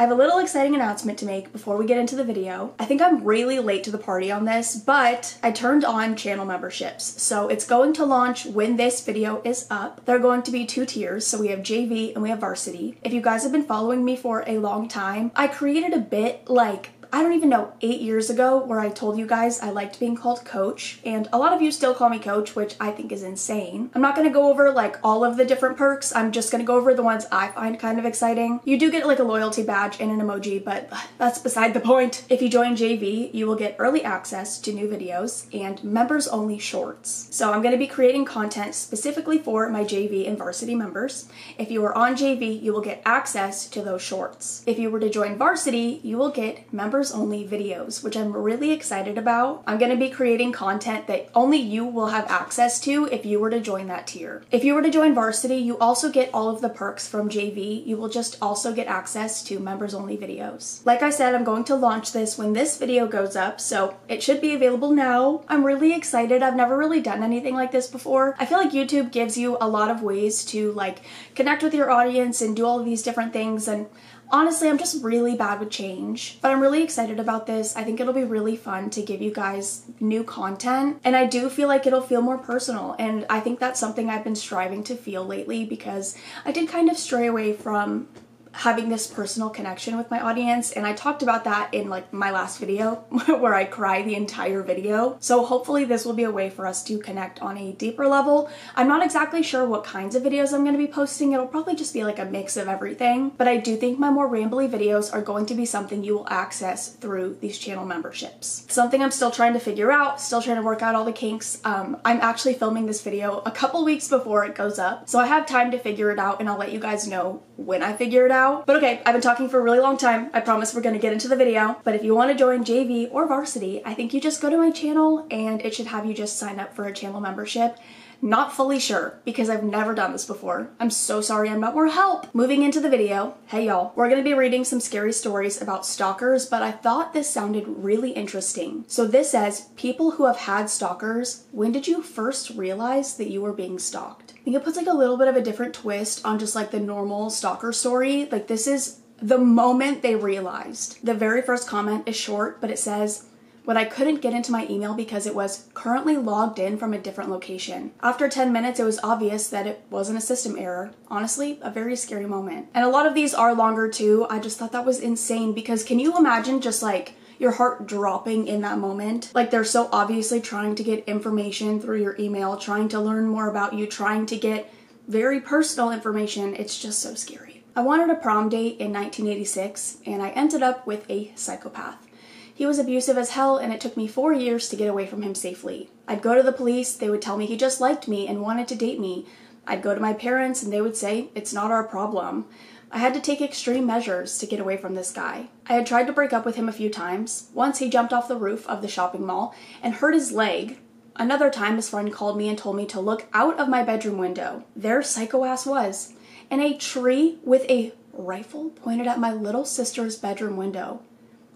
I have a little exciting announcement to make before we get into the video. I think I'm really late to the party on this, but I turned on channel memberships. So it's going to launch when this video is up. There are going to be 2 tiers, so we have JV and we have varsity. If you guys have been following me for a long time, I created a bit like, I don't even know, 8 years ago where I told you guys I liked being called coach, and a lot of you still call me coach, which I think is insane. I'm not gonna go over like all of the different perks. I'm just gonna go over the ones I find kind of exciting. You do get like a loyalty badge and an emoji, but that's beside the point. If you join JV, you will get early access to new videos and members only shorts. So I'm gonna be creating content specifically for my JV and varsity members. If you are on JV, you will get access to those shorts. If you were to join varsity, you will get members only videos, which I'm really excited about. I'm going to be creating content that only you will have access to if you were to join that tier. If you were to join varsity, you also get all of the perks from JV. You will just also get access to members only videos. Like I said, I'm going to launch this when this video goes up, so it should be available now. I'm really excited. I've never really done anything like this before. I feel like YouTube gives you a lot of ways to like connect with your audience and do all of these different things, and honestly, I'm just really bad with change, but I'm really excited about this. I think it'll be really fun to give you guys new content, and I do feel like it'll feel more personal, and I think that's something I've been striving to feel lately because I did kind of stray away from having this personal connection with my audience, and I talked about that in like my last video where I cry the entire video. So hopefully this will be a way for us to connect on a deeper level. I'm not exactly sure what kinds of videos I'm going to be posting. It'll probably just be like a mix of everything, but I do think my more rambly videos are going to be something you will access through these channel memberships. Something I'm still trying to figure out, still trying to work out all the kinks. I'm actually filming this video a couple weeks before it goes up, so I have time to figure it out, and I'll let you guys know when I figure it out. But okay, I've been talking for a really long time. I promise we're gonna get into the video. But if you want to join JV or varsity, I think you just go to my channel and it should have you just sign up for a channel membership. Not fully sure because I've never done this before. I'm so sorry, I'm not more help. Moving into the video, hey y'all, we're gonna be reading some scary stories about stalkers, but I thought this sounded really interesting. So this says, people who have had stalkers, when did you first realize that you were being stalked? I think it puts like a little bit of a different twist on just like the normal stalker story. Like this is the moment they realized. The very first comment is short, but it says, when I couldn't get into my email because it was currently logged in from a different location. After 10 minutes, it was obvious that it wasn't a system error. Honestly, a very scary moment. And a lot of these are longer too. I just thought that was insane because can you imagine just like your heart dropping in that moment? Like they're so obviously trying to get information through your email, trying to learn more about you, trying to get very personal information. It's just so scary. I wanted a prom date in 1986 and I ended up with a psychopath. He was abusive as hell, and it took me 4 years to get away from him safely. I'd go to the police, they would tell me he just liked me and wanted to date me. I'd go to my parents and they would say, it's not our problem. I had to take extreme measures to get away from this guy. I had tried to break up with him a few times. Once he jumped off the roof of the shopping mall and hurt his leg. Another time his friend called me and told me to look out of my bedroom window. There psycho ass was, in a tree with a rifle pointed at my little sister's bedroom window.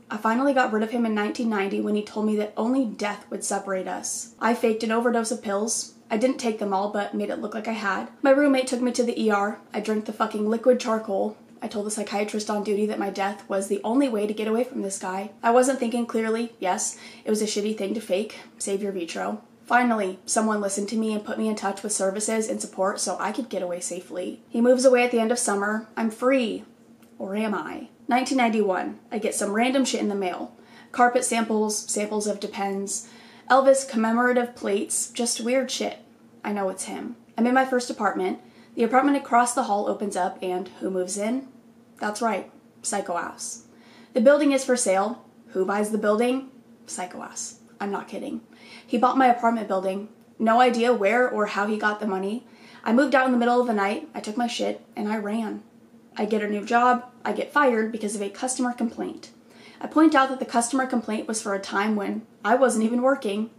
I finally got rid of him in 1990 when he told me that only death would separate us. I faked an overdose of pills. I didn't take them all, but made it look like I had. My roommate took me to the ER. I drank the fucking liquid charcoal. I told the psychiatrist on duty that my death was the only way to get away from this guy. I wasn't thinking clearly. Yes, it was a shitty thing to fake. Save your vitro. Finally, someone listened to me and put me in touch with services and support so I could get away safely. He moves away at the end of summer. I'm free. Or am I? 1991, I get some random shit in the mail. Carpet samples, samples of Depends, Elvis commemorative plates, just weird shit. I know it's him. I'm in my first apartment. The apartment across the hall opens up and who moves in? That's right, psycho ass. The building is for sale. Who buys the building? Psycho ass. I'm not kidding. He bought my apartment building. No idea where or how he got the money. I moved out in the middle of the night, I took my shit, and I ran. I get a new job, I get fired because of a customer complaint. I point out that the customer complaint was for a time when I wasn't even working.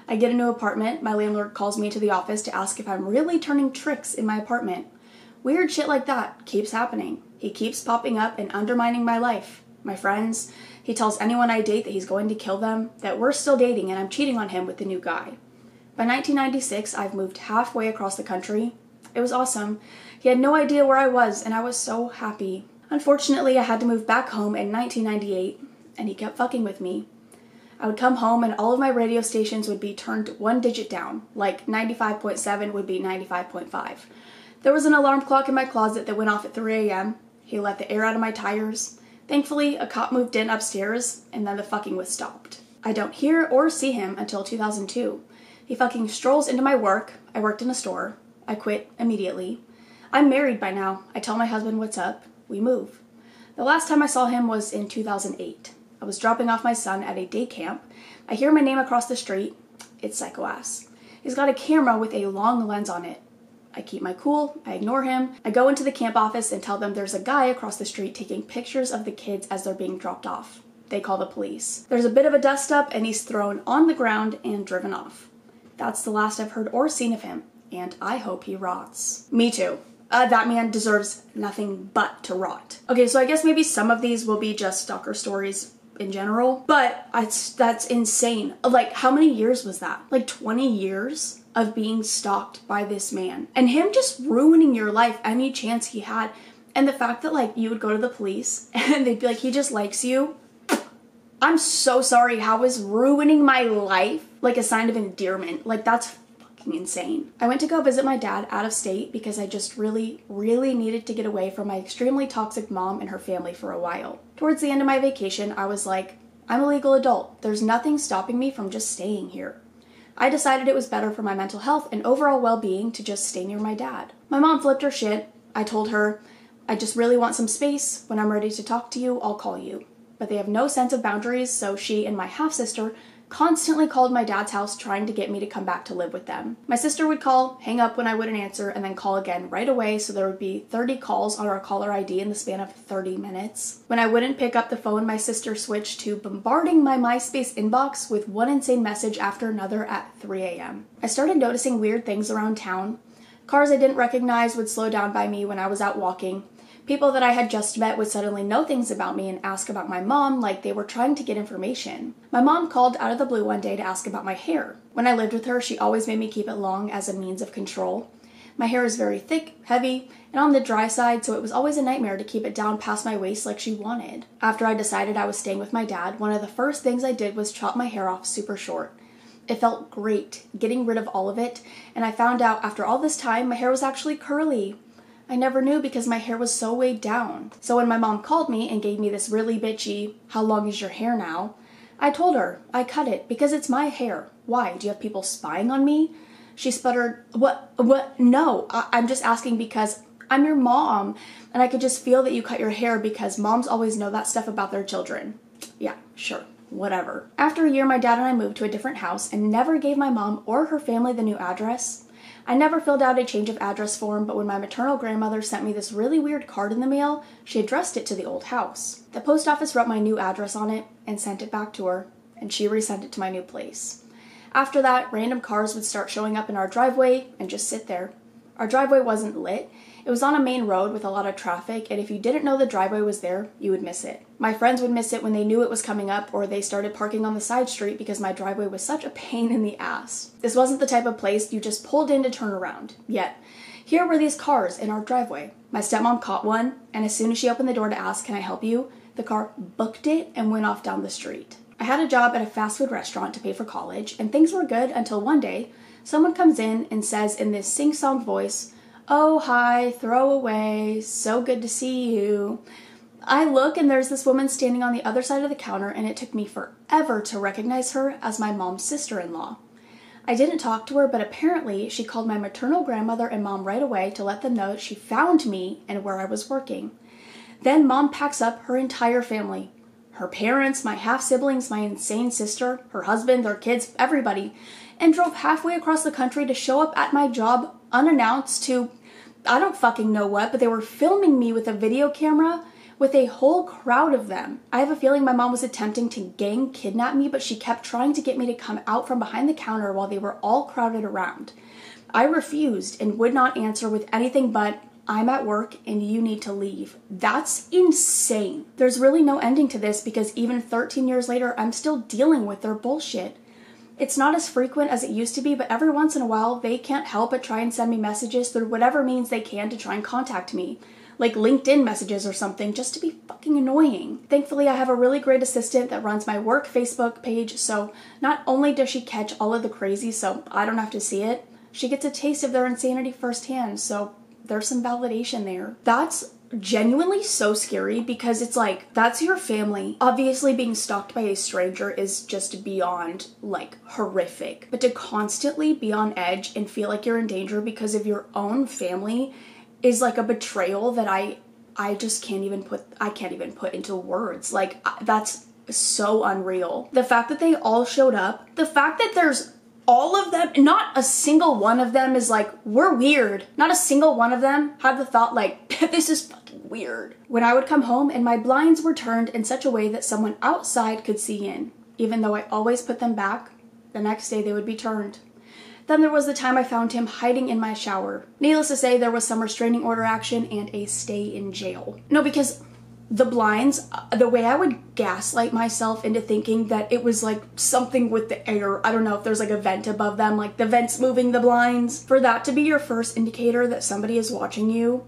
I get a new apartment, my landlord calls me into the office to ask if I'm really turning tricks in my apartment. Weird shit like that keeps happening. He keeps popping up and undermining my life. My friends, he tells anyone I date that he's going to kill them, that we're still dating and I'm cheating on him with the new guy. By 1996, I've moved halfway across the country. It was awesome. He had no idea where I was and I was so happy. Unfortunately, I had to move back home in 1998, and he kept fucking with me. I would come home and all of my radio stations would be turned one digit down, like 95.7 would be 95.5. There was an alarm clock in my closet that went off at 3 a.m. He let the air out of my tires. Thankfully, a cop moved in upstairs, and then the fucking was stopped. I don't hear or see him until 2002. He fucking strolls into my work. I worked in a store. I quit immediately. I'm married by now. I tell my husband what's up. We move. The last time I saw him was in 2008. I was dropping off my son at a day camp. I hear my name across the street. It's Psycho Ass. He's got a camera with a long lens on it. I keep my cool. I ignore him. I go into the camp office and tell them there's a guy across the street taking pictures of the kids as they're being dropped off. They call the police. There's a bit of a dust up and he's thrown on the ground and driven off. That's the last I've heard or seen of him, and I hope he rots. Me too. That man deserves nothing but to rot. Okay, so I guess maybe some of these will be just stalker stories in general, but that's insane. Like, how many years was that? Like 20 years of being stalked by this man, and him just ruining your life any chance he had. And the fact that, like, you would go to the police and they'd be like, he just likes you. I'm so sorry. How is ruining my life like a sign of endearment? Like, that's fucking insane. I went to go visit my dad out of state because I just really needed to get away from my extremely toxic mom and her family for a while. Towards the end of my vacation, I was like, I'm a legal adult. There's nothing stopping me from just staying here. I decided it was better for my mental health and overall well-being to just stay near my dad. My mom flipped her shit. I told her, I just really want some space. When I'm ready to talk to you, I'll call you. But they have no sense of boundaries, so she and my half-sister constantly called my dad's house trying to get me to come back to live with them. My sister would call, hang up when I wouldn't answer, and then call again right away, so there would be 30 calls on our caller ID in the span of 30 minutes. When I wouldn't pick up the phone, my sister switched to bombarding my MySpace inbox with one insane message after another at 3 a.m. I started noticing weird things around town. Cars I didn't recognize would slow down by me when I was out walking. People that I had just met would suddenly know things about me and ask about my mom like they were trying to get information. My mom called out of the blue one day to ask about my hair. When I lived with her, she always made me keep it long as a means of control. My hair is very thick, heavy, and on the dry side, so it was always a nightmare to keep it down past my waist like she wanted. After I decided I was staying with my dad, one of the first things I did was chop my hair off super short. It felt great, getting rid of all of it, and I found out after all this time my hair was actually curly. I never knew because my hair was so weighed down. So when my mom called me and gave me this really bitchy, how long is your hair now? I told her I cut it because it's my hair. Why? Do you have people spying on me? She sputtered, What? No, I'm just asking because I'm your mom and I could just feel that you cut your hair because moms always know that stuff about their children. Yeah, sure. Whatever. After a year, my dad and I moved to a different house and never gave my mom or her family the new address. I never filled out a change of address form, but when my maternal grandmother sent me this really weird card in the mail, she addressed it to the old house. The post office wrote my new address on it and sent it back to her, and she resent it to my new place. After that, random cars would start showing up in our driveway and just sit there. Our driveway wasn't lit. It was on a main road with a lot of traffic, and if you didn't know the driveway was there, you would miss it. My friends would miss it when they knew it was coming up, or they started parking on the side street because my driveway was such a pain in the ass. This wasn't the type of place you just pulled in to turn around. Yet, here were these cars in our driveway. My stepmom caught one, and as soon as she opened the door to ask, "Can I help you?" the car booked it and went off down the street. I had a job at a fast food restaurant to pay for college, and things were good until one day, someone comes in and says in this sing-song voice, "Oh, hi, throw away, so good to see you." I look and there's this woman standing on the other side of the counter, and it took me forever to recognize her as my mom's sister-in-law. I didn't talk to her, but apparently she called my maternal grandmother and mom right away to let them know that she found me and where I was working. Then mom packs up her entire family. Her parents, my half-siblings, my insane sister, her husband, their kids, everybody, and drove halfway across the country to show up at my job unannounced to, I don't fucking know what, but they were filming me with a video camera with a whole crowd of them. I have a feeling my mom was attempting to gang kidnap me, but she kept trying to get me to come out from behind the counter while they were all crowded around. I refused and would not answer with anything but, "I'm at work and you need to leave." That's insane. There's really no ending to this because even 13 years later, I'm still dealing with their bullshit. It's not as frequent as it used to be, but every once in a while, they can't help but try and send me messages through whatever means they can to try and contact me. like LinkedIn messages or something just to be fucking annoying. Thankfully, I have a really great assistant that runs my work Facebook page, so not only does she catch all of the crazy so I don't have to see it, she gets a taste of their insanity firsthand, so there's some validation there. That's genuinely so scary because it's like, that's your family. Obviously being stalked by a stranger is just beyond like horrific, but to constantly be on edge and feel like you're in danger because of your own family is like a betrayal that I just can't even put into words. Like, that's so unreal. The fact that they all showed up, the fact that there's all of them, not a single one of them is like, we're weird. Not a single one of them had the thought like, this is fucking weird. When I would come home and my blinds were turned in such a way that someone outside could see in, even though I always put them back, the next day they would be turned. Then there was the time I found him hiding in my shower. Needless to say, there was some restraining order action and a stay in jail. No, because the blinds, the way I would gaslight myself into thinking that it was like something with the air. I don't know if there's like a vent above them, like the vents moving the blinds. For that to be your first indicator that somebody is watching you,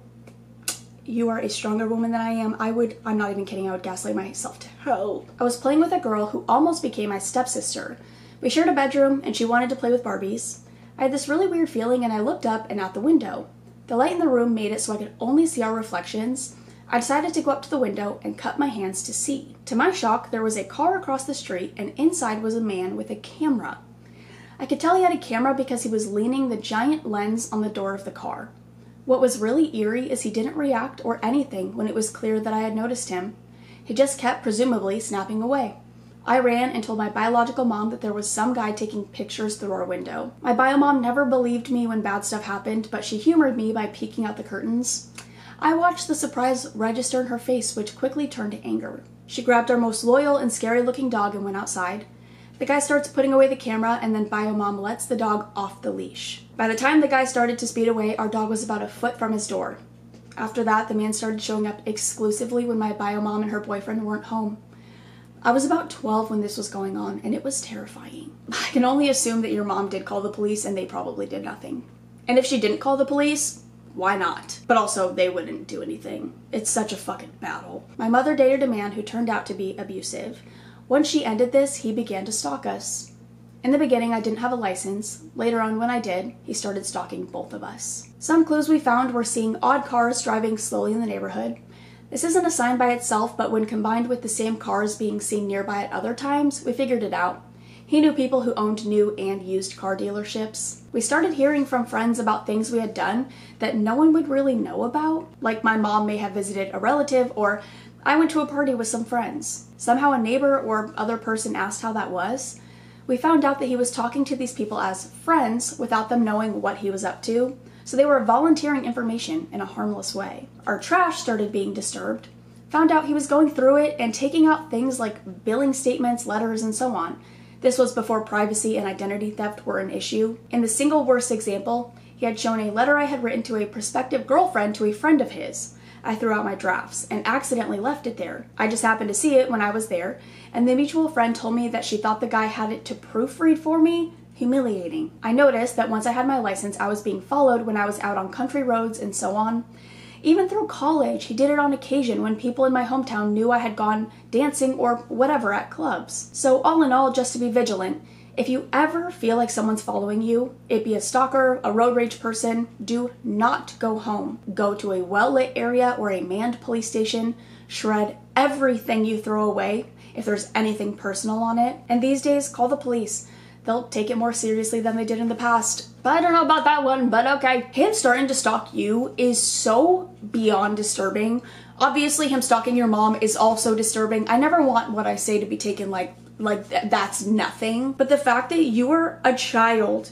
you are a stronger woman than I am. I'm not even kidding, I would gaslight myself to hell. I was playing with a girl who almost became my stepsister. We shared a bedroom and she wanted to play with Barbies. I had this really weird feeling and I looked up and out the window. The light in the room made it so I could only see our reflections. I decided to go up to the window and cut my hands to see. To my shock, there was a car across the street and inside was a man with a camera. I could tell he had a camera because he was leaning the giant lens on the door of the car. What was really eerie is he didn't react or anything when it was clear that I had noticed him. He just kept, presumably, snapping away. I ran and told my biological mom that there was some guy taking pictures through our window. My bio mom never believed me when bad stuff happened, but she humored me by peeking out the curtains. I watched the surprise register in her face, which quickly turned to anger. She grabbed our most loyal and scary-looking dog and went outside. The guy starts putting away the camera, and then bio mom lets the dog off the leash. By the time the guy started to speed away, our dog was about a foot from his door. After that, the man started showing up exclusively when my bio mom and her boyfriend weren't home. I was about 12 when this was going on, and it was terrifying. I can only assume that your mom did call the police, and they probably did nothing. And if she didn't call the police, why not? But also, they wouldn't do anything. It's such a fucking battle. My mother dated a man who turned out to be abusive. Once she ended this, he began to stalk us. In the beginning, I didn't have a license. Later on, when I did, he started stalking both of us. Some clues we found were seeing odd cars driving slowly in the neighborhood. This isn't a sign by itself, but when combined with the same cars being seen nearby at other times, we figured it out. He knew people who owned new and used car dealerships. We started hearing from friends about things we had done that no one would really know about, like my mom may have visited a relative, or I went to a party with some friends. Somehow a neighbor or other person asked how that was. We found out that he was talking to these people as friends without them knowing what he was up to, so they were volunteering information in a harmless way. Our trash started being disturbed. Found out he was going through it and taking out things like billing statements, letters, and so on. This was before privacy and identity theft were an issue. In the single worst example, he had shown a letter I had written to a prospective girlfriend to a friend of his. I threw out my drafts and accidentally left it there. I just happened to see it when I was there, and the mutual friend told me that she thought the guy had it to proofread for me. Humiliating. I noticed that once I had my license, I was being followed when I was out on country roads and so on. Even through college, he did it on occasion when people in my hometown knew I had gone dancing or whatever at clubs. So all in all, just to be vigilant, if you ever feel like someone's following you, it be a stalker, a road rage person, do not go home. Go to a well-lit area or a manned police station, shred everything you throw away if there's anything personal on it, and these days, call the police. They'll take it more seriously than they did in the past. But I don't know about that one, but okay. Him starting to stalk you is so beyond disturbing. Obviously, him stalking your mom is also disturbing. I never want what I say to be taken like that's nothing. But the fact that you were a child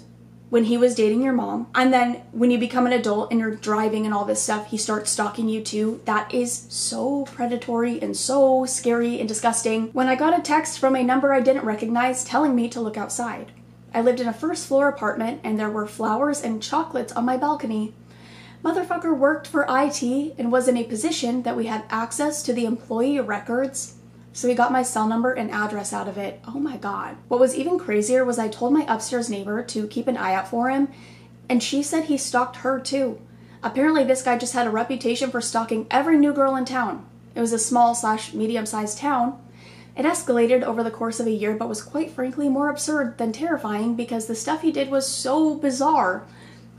when he was dating your mom, and then when you become an adult and you're driving and all this stuff, he starts stalking you too. That is so predatory and so scary and disgusting. When I got a text from a number I didn't recognize telling me to look outside. I lived in a first floor apartment and there were flowers and chocolates on my balcony. Motherfucker worked for IT and was in a position that we had access to the employee records. So he got my cell number and address out of it. Oh my god. What was even crazier was I told my upstairs neighbor to keep an eye out for him, and she said he stalked her too. Apparently this guy just had a reputation for stalking every new girl in town. It was a small/medium-sized town. It escalated over the course of a year, but was quite frankly more absurd than terrifying because the stuff he did was so bizarre.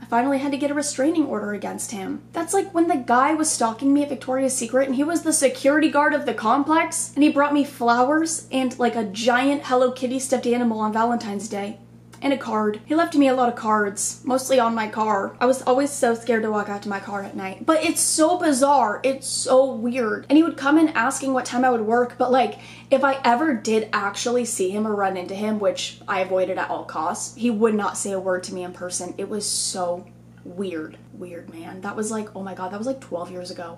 I finally had to get a restraining order against him. That's like when the guy was stalking me at Victoria's Secret and he was the security guard of the complex and he brought me flowers and like a giant Hello Kitty stuffed animal on Valentine's Day. And a card. He left me a lot of cards, mostly on my car. I was always so scared to walk out to my car at night. But it's so bizarre. It's so weird. And he would come in asking what time I would work, but like, if I ever did actually see him or run into him, which I avoided at all costs, he would not say a word to me in person. It was so weird. Weird, man. That was like, oh my god, that was like 12 years ago.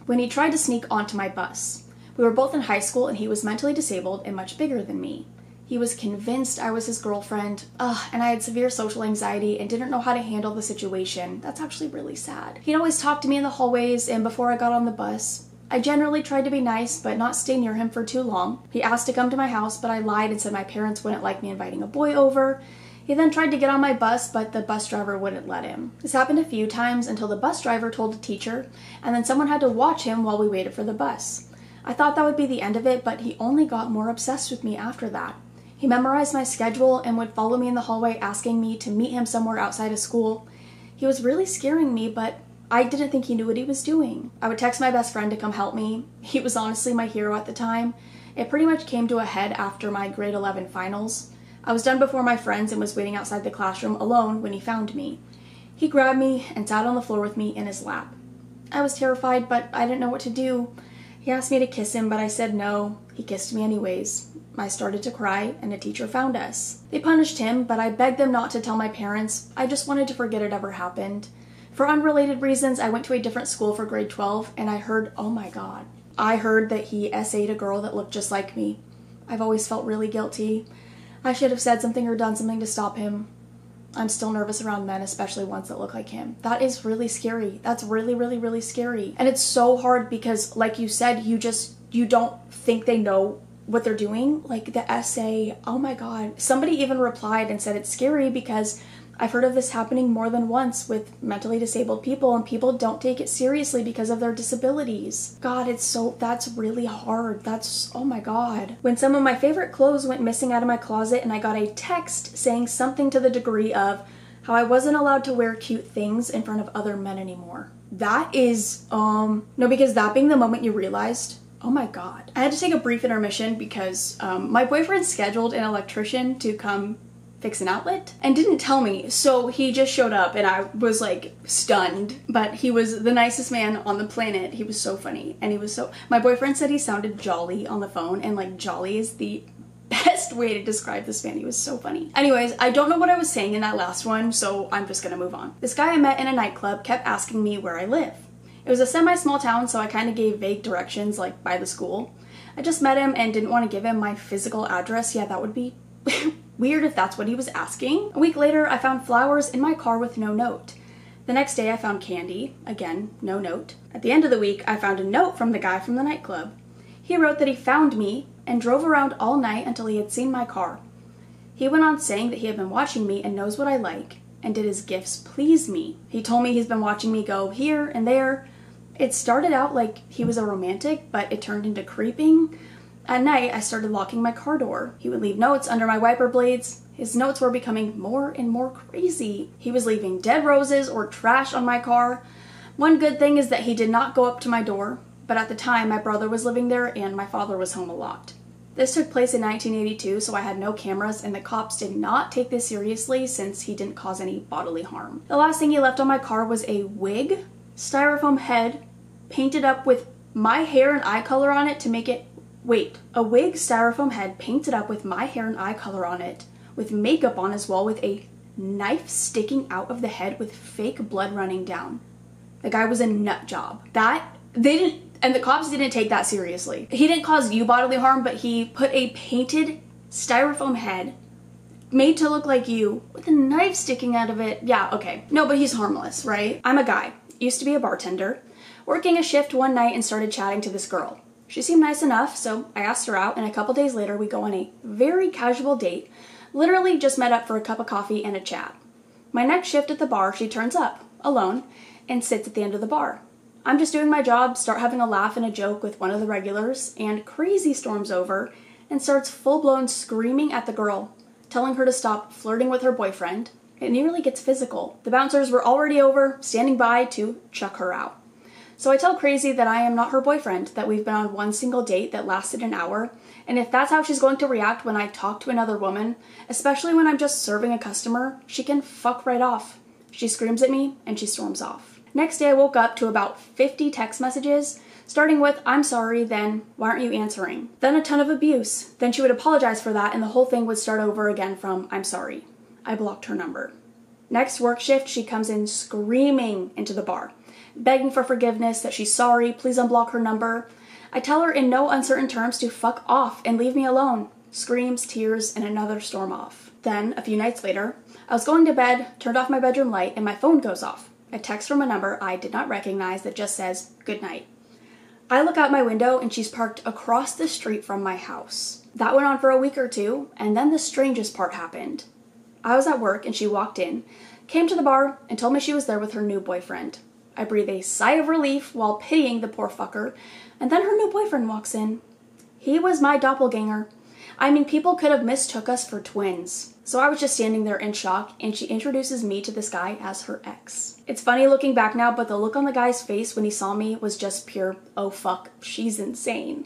When he tried to sneak onto my bus. We were both in high school and he was mentally disabled and much bigger than me. He was convinced I was his girlfriend, and I had severe social anxiety and didn't know how to handle the situation. That's actually really sad. He'd always talk to me in the hallways and before I got on the bus. I generally tried to be nice, but not stay near him for too long. He asked to come to my house, but I lied and said my parents wouldn't like me inviting a boy over. He then tried to get on my bus, but the bus driver wouldn't let him. This happened a few times until the bus driver told a teacher, and then someone had to watch him while we waited for the bus. I thought that would be the end of it, but he only got more obsessed with me after that. He memorized my schedule and would follow me in the hallway asking me to meet him somewhere outside of school. He was really scaring me, but I didn't think he knew what he was doing. I would text my best friend to come help me. He was honestly my hero at the time. It pretty much came to a head after my grade 11 finals. I was done before my friends and was waiting outside the classroom alone when he found me. He grabbed me and sat on the floor with me in his lap. I was terrified, but I didn't know what to do. He asked me to kiss him, but I said no. He kissed me anyways. I started to cry, and a teacher found us. They punished him, but I begged them not to tell my parents. I just wanted to forget it ever happened. For unrelated reasons, I went to a different school for grade 12, and I heard, oh my god. I heard that he SA'd a girl that looked just like me. I've always felt really guilty. I should have said something or done something to stop him. I'm still nervous around men, especially ones that look like him. That is really scary. That's really, really, really scary. And it's so hard because, like you said, you don't think they know what they're doing. Like the essay, oh my god. Somebody even replied and said it's scary because I've heard of this happening more than once with mentally disabled people and people don't take it seriously because of their disabilities. God, that's really hard. Oh my god. When some of my favorite clothes went missing out of my closet and I got a text saying something to the degree of how I wasn't allowed to wear cute things in front of other men anymore. That is, no, because that being the moment you realized, oh my god. I had to take a brief intermission because my boyfriend scheduled an electrician to come fix an outlet and didn't tell me, so he just showed up and I was like stunned. But he was the nicest man on the planet. He was so funny and my boyfriend said he sounded jolly on the phone, and like jolly is the best way to describe this man. He was so funny. Anyways, I don't know what I was saying in that last one, so I'm just gonna move on. This guy I met in a nightclub kept asking me where I live. It was a semi-small town, so I kind of gave vague directions like by the school. I just met him and didn't want to give him my physical address. Yeah, that would be weird if that's what he was asking. A week later, I found flowers in my car with no note. The next day, I found candy. Again, no note. At the end of the week, I found a note from the guy from the nightclub. He wrote that he found me and drove around all night until he had seen my car. He went on saying that he had been watching me and knows what I like, and did his gifts please me. He told me he's been watching me go here and there. It started out like he was a romantic, but it turned into creeping. At night, I started locking my car door. He would leave notes under my wiper blades. His notes were becoming more and more crazy. He was leaving dead roses or trash on my car. One good thing is that he did not go up to my door, but at the time my brother was living there and my father was home a lot. This took place in 1982, so I had no cameras, and the cops did not take this seriously since he didn't cause any bodily harm. The last thing he left on my car was a wig, styrofoam head, painted up with my hair and eye color on it to make it a wig, styrofoam head painted up with my hair and eye color on it, with makeup on as well, with a knife sticking out of the head with fake blood running down. The guy was a nut job. And the cops didn't take that seriously. He didn't cause you bodily harm, but he put a painted styrofoam head made to look like you with a knife sticking out of it. Yeah, okay. No, but he's harmless, right? I'm a guy, used to be a bartender, working a shift one night and started chatting to this girl. She seemed nice enough, so I asked her out, and a couple days later we go on a very casual date, literally just met up for a cup of coffee and a chat. My next shift at the bar, she turns up, alone, and sits at the end of the bar. I'm just doing my job, start having a laugh and a joke with one of the regulars, and Crazy storms over and starts full-blown screaming at the girl, telling her to stop flirting with her boyfriend. It nearly gets physical. The bouncers were already over, standing by to chuck her out. So I tell Crazy that I am not her boyfriend, that we've been on one single date that lasted an hour, and if that's how she's going to react when I talk to another woman, especially when I'm just serving a customer, she can fuck right off. She screams at me and she storms off. Next day I woke up to about 50 text messages, starting with, "I'm sorry," then, "Why aren't you answering?" Then a ton of abuse. Then she would apologize for that and the whole thing would start over again from, "I'm sorry." I blocked her number. Next work shift, she comes in screaming into the bar, begging for forgiveness, that she's sorry, please unblock her number. I tell her in no uncertain terms to fuck off and leave me alone. Screams, tears, and another storm off. Then, a few nights later, I was going to bed, turned off my bedroom light, and my phone goes off. A text from a number I did not recognize that just says, "Good night." I look out my window and she's parked across the street from my house. That went on for a week or two, and then the strangest part happened. I was at work and she walked in, came to the bar, and told me she was there with her new boyfriend. I breathe a sigh of relief while pitying the poor fucker, and then her new boyfriend walks in. He was my doppelganger. I mean, people could have mistook us for twins. So I was just standing there in shock, and she introduces me to this guy as her ex. It's funny looking back now, but the look on the guy's face when he saw me was just pure, oh fuck, she's insane.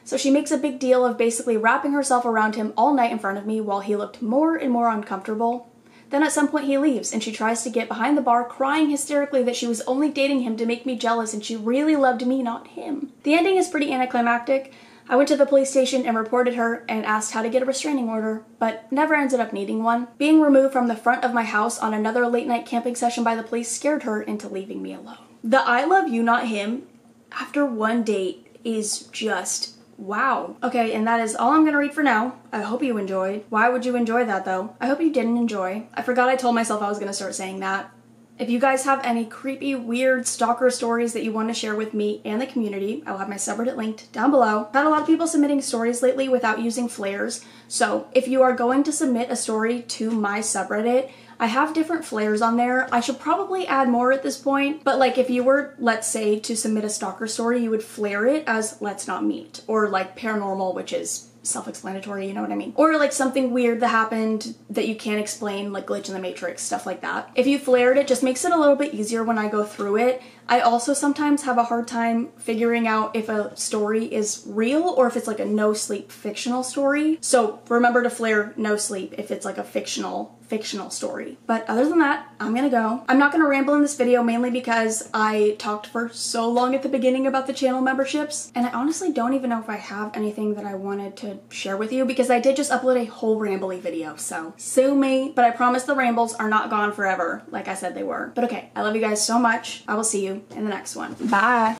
So she makes a big deal of basically wrapping herself around him all night in front of me while he looked more and more uncomfortable. Then at some point he leaves, and she tries to get behind the bar, crying hysterically that she was only dating him to make me jealous and she really loved me, not him. The ending is pretty anticlimactic. I went to the police station and reported her and asked how to get a restraining order, but never ended up needing one. Being removed from the front of my house on another late night camping session by the police scared her into leaving me alone. The "I love you, not him" after one date is just wow. Okay, and that is all I'm gonna read for now. I hope you enjoyed. Why would you enjoy that though? I hope you didn't enjoy. I forgot I told myself I was gonna start saying that. If you guys have any creepy, weird stalker stories that you want to share with me and the community, I will have my subreddit linked down below. I've had a lot of people submitting stories lately without using flares, so if you are going to submit a story to my subreddit, I have different flares on there. I should probably add more at this point, but like if you were, let's say, to submit a stalker story, you would flare it as "Let's Not Meet," or like paranormal, which is self-explanatory, you know what I mean? Or like something weird that happened that you can't explain, like glitch in the matrix, stuff like that. If you flared it, just makes it a little bit easier when I go through it. I also sometimes have a hard time figuring out if a story is real or if it's like a no-sleep fictional story. So remember to flare no sleep if it's like a fictional story. But other than that, I'm gonna go. I'm not gonna ramble in this video mainly because I talked for so long at the beginning about the channel memberships, and I honestly don't even know if I have anything that I wanted to share with you because I did just upload a whole rambly video, so sue me, but I promise the rambles are not gone forever like I said they were. But okay, I love you guys so much. I will see you in the next one. Bye!